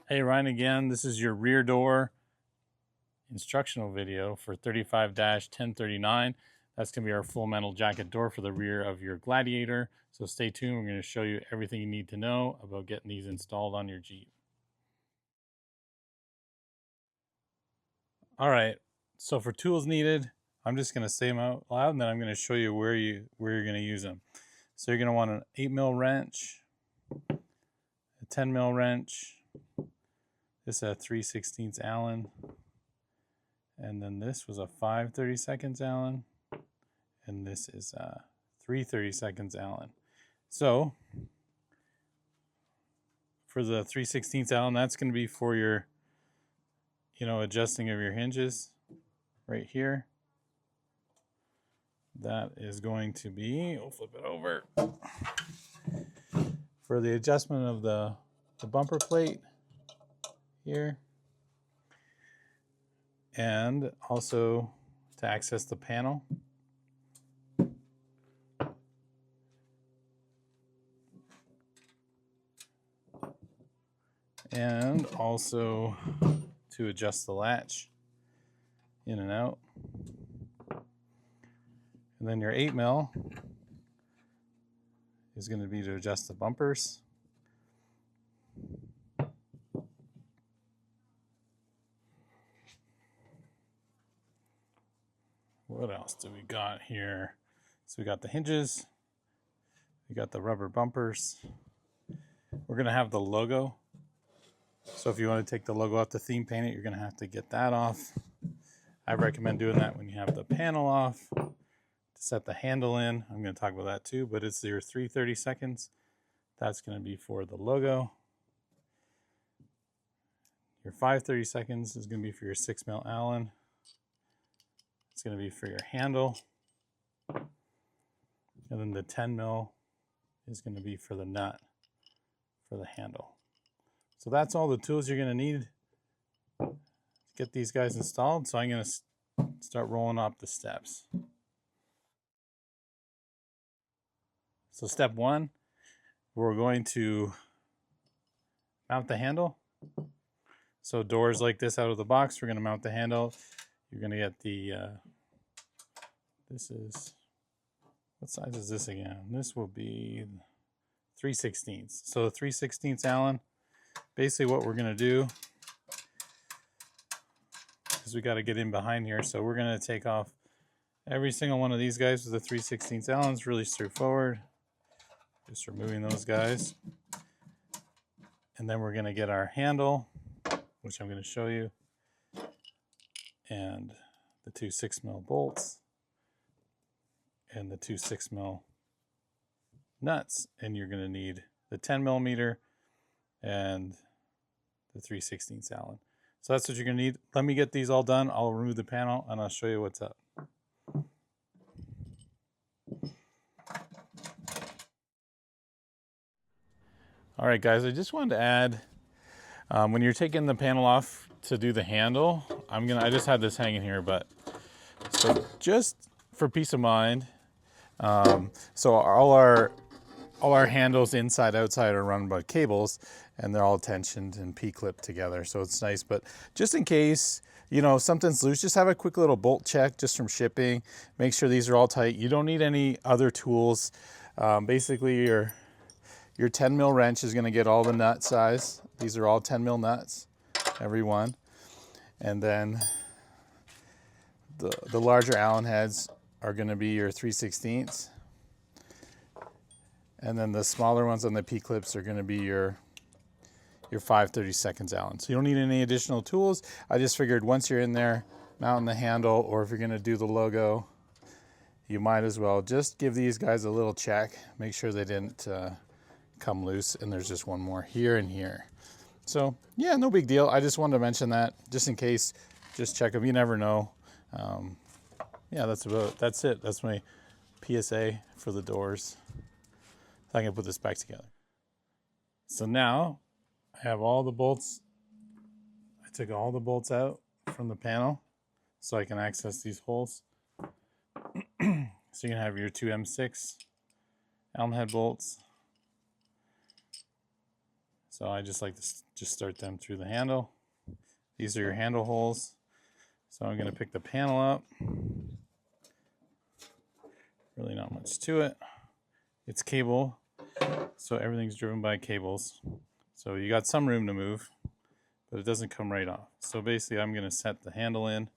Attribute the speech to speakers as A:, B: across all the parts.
A: Hey, Ryan again. This is your rear door instructional video for 35-1039. That's going to be our full metal jacket door for the rear of your Gladiator. So stay tuned. We're going to show you everything you need to know about getting these installed on your Jeep. All right. So for tools needed, I'm just going to say them out loud and then I'm going to show you where you're going to use them. So you're going to want an 8mm wrench, a 10mm wrench, this is a 3/16 Allen, and then this was a 5/32 Allen, and this is a 3/32 Allen. So for the 3/16 Allen, that's going to be for your, adjusting of your hinges right here. That is going to be, we'll flip it over, for the adjustment of the bumper plate here, and also to access the panel. And also to adjust the latch in and out. And then your 8mm is going to be to adjust the bumpers. What else do we got here? So we got the hinges, we got the rubber bumpers. We're going to have the logo. So if you want to take the logo off the theme, paint it, you're going to have to get that off. I recommend doing that when you have the panel off. To set the handle in, I'm going to talk about that too, but it's your 3/32. That's going to be for the logo. Your 5/32 is going to be for your 6mm Allen. It's going to be for your handle. And then the 10mm is going to be for the nut for the handle. So that's all the tools you're going to need to get these guys installed. So I'm going to start rolling up the steps. So step one, we're going to mount the handle. So doors like this out of the box, we're going to mount the handle. You're going to get the, this is, what size is this again? This will be 3/16. So the 3/16 Allen. Basically what we're going to do is we got to get in behind here. So we're going to take off every single one of these guys with the 3/16 Allen. It's really straightforward. Just removing those guys. And then we're going to get our handle, which I'm going to show you, and the two 6mm bolts and the two 6mm nuts. And you're going to need the 10mm and the 3/16 Allen. So that's what you're going to need. Let me get these all done. I'll remove the panel and I'll show you what's up. All right, guys, I just wanted to add, when you're taking the panel off to do the handle, I just had this hanging here, but so just for peace of mind, so all our handles inside, outside are run by cables, and they're all tensioned and P-clipped together, so it's nice. But just in case, something's loose, just have a quick little bolt check just from shipping. Make sure these are all tight. You don't need any other tools. Basically, your 10mm wrench is going to get all the nut size. These are all 10mm nuts, every one. And then the larger Allen heads are going to be your 3/16. And then the smaller ones on the P-clips are going to be your 5/32 Allen. So you don't need any additional tools. I just figured once you're in there, mounting the handle, or if you're going to do the logo, you might as well just give these guys a little check. Make sure they didn't come loose, and there's just one more here and here. So yeah, no big deal. I just wanted to mention that just in case. Just check them. You never know. Yeah, that's it. That's my PSA for the doors. I can put this back together. So now I have all the bolts. I took all the bolts out from the panel so I can access these holes. So you can have your two M6 Allen head bolts. So I just like to just start them through the handle. These are your handle holes. So I'm going to pick the panel up. Really not much to it. It's cable, so everything's driven by cables. So you got some room to move, but it doesn't come right off. So basically I'm going to set the handle in.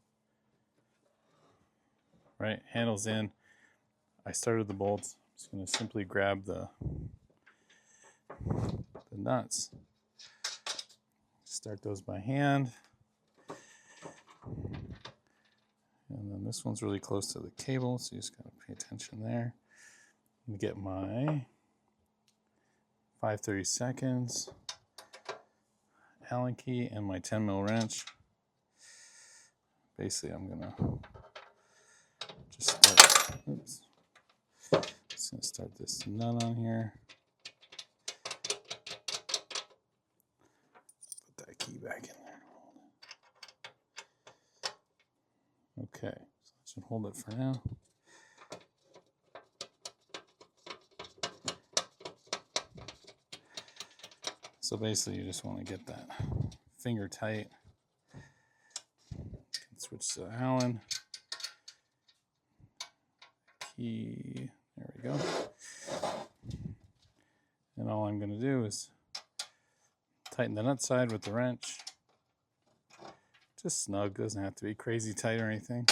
A: Right, handle's in. I started the bolts. I'm just going to simply grab the nuts. Start those by hand. And then this one's really close to the cable, so you just got to pay attention there. I'm going to get my 5/32 Allen key and my 10mm wrench. Basically, I'm going to just start, oops. Just going to start this nut on here. Put that key back in there. Okay, so I should hold it for now. So basically you just want to get that finger tight. Switch to Allen. Key, there we go. And all I'm going to do is tighten the nut side with the wrench. Just snug, doesn't have to be crazy tight or anything.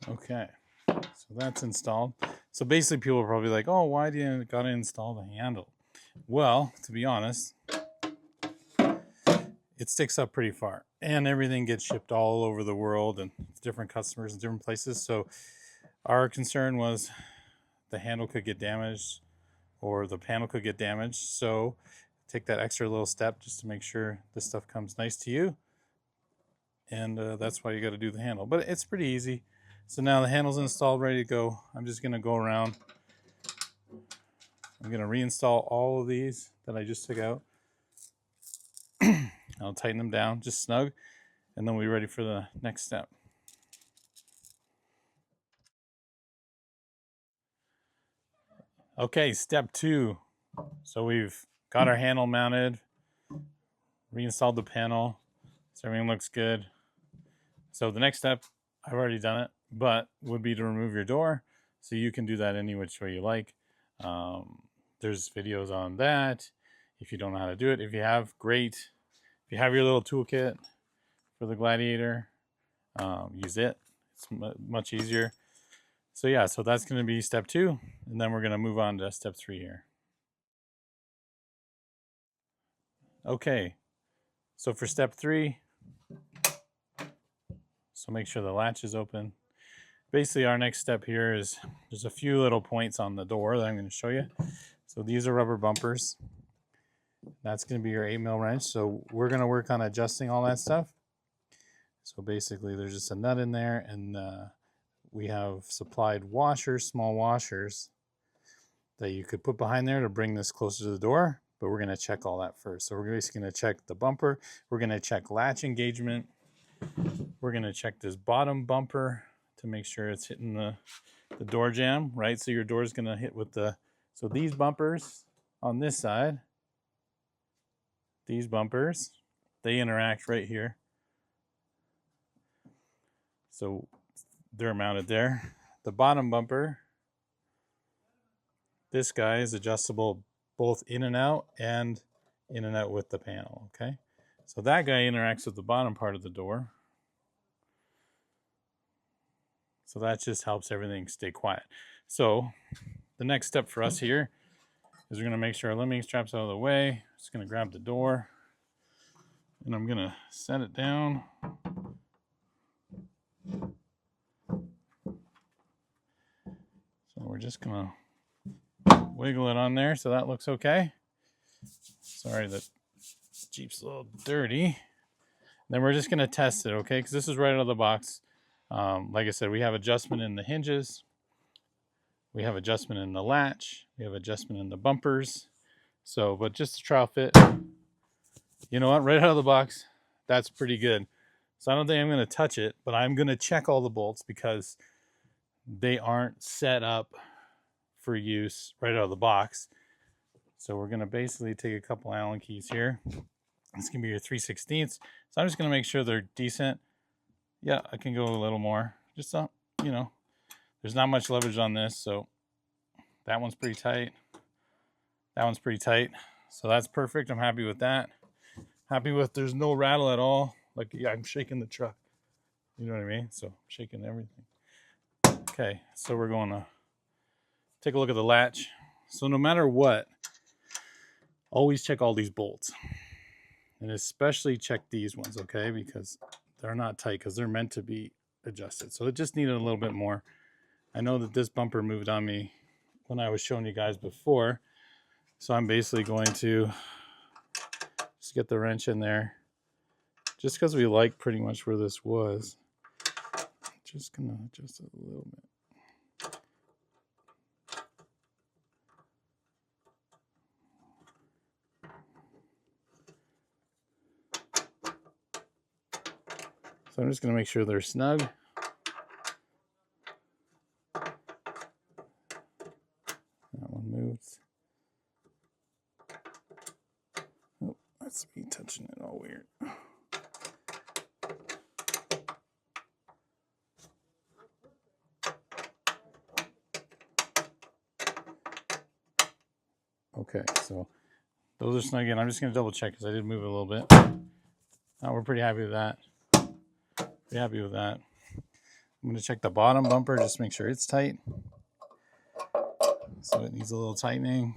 A: Okay, so that's installed. So basically people are probably like, oh, why do you gotta install the handle? Well, to be honest, it sticks up pretty far and everything gets shipped all over the world and different customers in different places. So our concern was the handle could get damaged or the panel could get damaged. So take that extra little step just to make sure this stuff comes nice to you. And that's why you got to do the handle, but it's pretty easy. So now the handle's installed, ready to go. I'm just going to go around. I'm going to reinstall all of these that I just took out. I'll tighten them down, just snug, and then we'll be ready for the next step. Okay, step 2. So we've got our handle mounted, reinstalled the panel, so everything looks good. So the next step, I've already done it, but would be to remove your door. So you can do that any which way you like. There's videos on that. If you don't know how to do it, if you have, great. If you have your little toolkit for the Gladiator, use it. It's much easier. So yeah, so that's going to be step 2, and then we're going to move on to step 3 here. Okay, so for step 3, so make sure the latch is open. Basically, our next step here is there's a few little points on the door that I'm going to show you. So these are rubber bumpers. That's going to be your 8mm wrench. So we're going to work on adjusting all that stuff. So basically, there's just a nut in there, and we have supplied washers, small washers, that you could put behind there to bring this closer to the door. But we're going to check all that first. So we're basically going to check the bumper. We're going to check latch engagement. We're going to check this bottom bumper to make sure it's hitting the door jamb, right? So your door is going to hit with the, so these bumpers on this side, these bumpers, they interact right here. So they're mounted there. The bottom bumper, this guy is adjustable both in and out with the panel, okay? So that guy interacts with the bottom part of the door. So that just helps everything stay quiet. So the next step for us here is we're going to make sure our limiting strap's out of the way. Just going to grab the door, and I'm going to set it down. So we're just going to wiggle it on there so that looks okay. Sorry, the Jeep's a little dirty. Then we're just going to test it, okay? Because this is right out of the box. Like I said, we have adjustment in the hinges. We have adjustment in the latch. We have adjustment in the bumpers. So, but just to trial fit, You know what? Right out of the box, that's pretty good. So I don't think I'm going to touch it, but I'm going to check all the bolts because they aren't set up for use right out of the box. So we're going to basically take a couple Allen keys here. It's going to be your 3/16. So I'm just going to make sure they're decent. Yeah, I can go a little more. Just so, you know, there's not much leverage on this. So that one's pretty tight. That one's pretty tight. So that's perfect. I'm happy with that. Happy with there's no rattle at all. Like, yeah, I'm shaking the truck. You know what I mean? So I'm shaking everything. Okay, so we're going to take a look at the latch. So no matter what, always check all these bolts. And especially check these ones, okay? Because they're not tight because they're meant to be adjusted. So it just needed a little bit more. I know that this bumper moved on me when I was showing you guys before. So I'm basically going to just get the wrench in there. Just because we like pretty much where this was. Just going to adjust it a little bit. So I'm just going to make sure they're snug. That one moves. Oh, that's me touching it all weird. Okay, so those are snug in. I'm just going to double check because I did move it a little bit. Now we're pretty happy with that. Pretty happy with that. I'm going to check the bottom bumper just to make sure it's tight. So it needs a little tightening.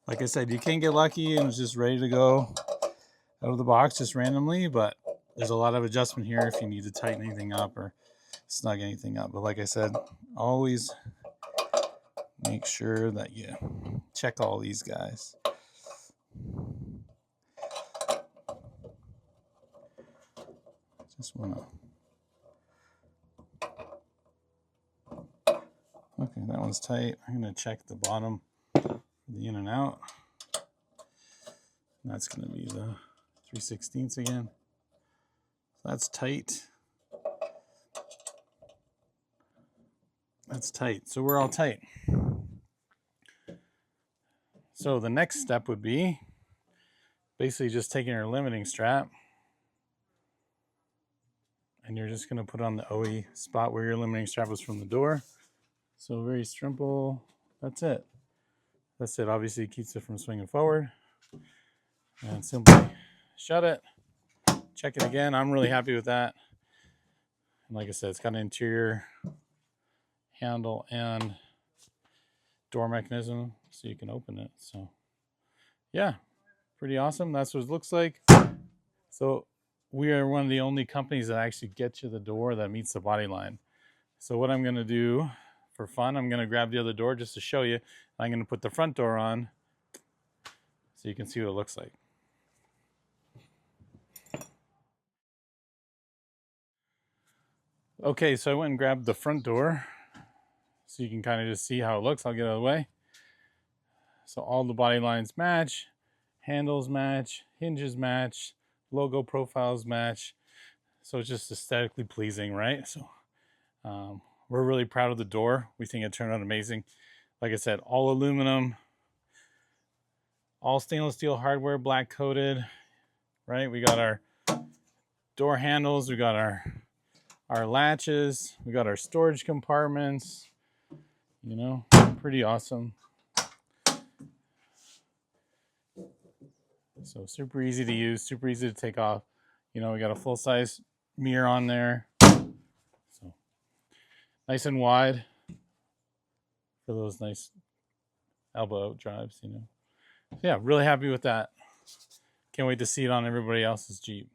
A: Like I said, you can get lucky and it's just ready to go out of the box just randomly, but there's a lot of adjustment here if you need to tighten anything up or snug anything up. But like I said, always make sure that you check all these guys. Just want to... Okay, that one's tight. I'm going to check the bottom for the in and out. That's going to be the 3/16 again. So that's tight. That's tight. So we're all tight. So the next step would be basically just taking our limiting strap and you're just going to put on the OE spot where your limiting strap was from the door. So very simple. That's it. That's it. Obviously it keeps it from swinging forward. And simply shut it. Check it again. I'm really happy with that. And like I said, it's got an interior handle and door mechanism so you can open it. So yeah, pretty awesome. That's what it looks like. So we are one of the only companies that actually get you the door that meets the body line. So what I'm going to do for fun, I'm going to grab the other door just to show you. I'm going to put the front door on so you can see what it looks like. Okay, so I went and grabbed the front door so you can kind of just see how it looks. I'll get out of the way. So all the body lines match, handles match, hinges match, logo profiles match. So it's just aesthetically pleasing, right? So we're really proud of the door. We think it turned out amazing. Like I said, all aluminum, all stainless steel hardware, black coated, right? We got our door handles, we got our latches, we got our storage compartments, you know, pretty awesome. So super easy to use, super easy to take off. You know, we got a full-size mirror on there. So nice and wide for those nice elbow out drives, you know. So yeah, really happy with that. Can't wait to see it on everybody else's Jeep.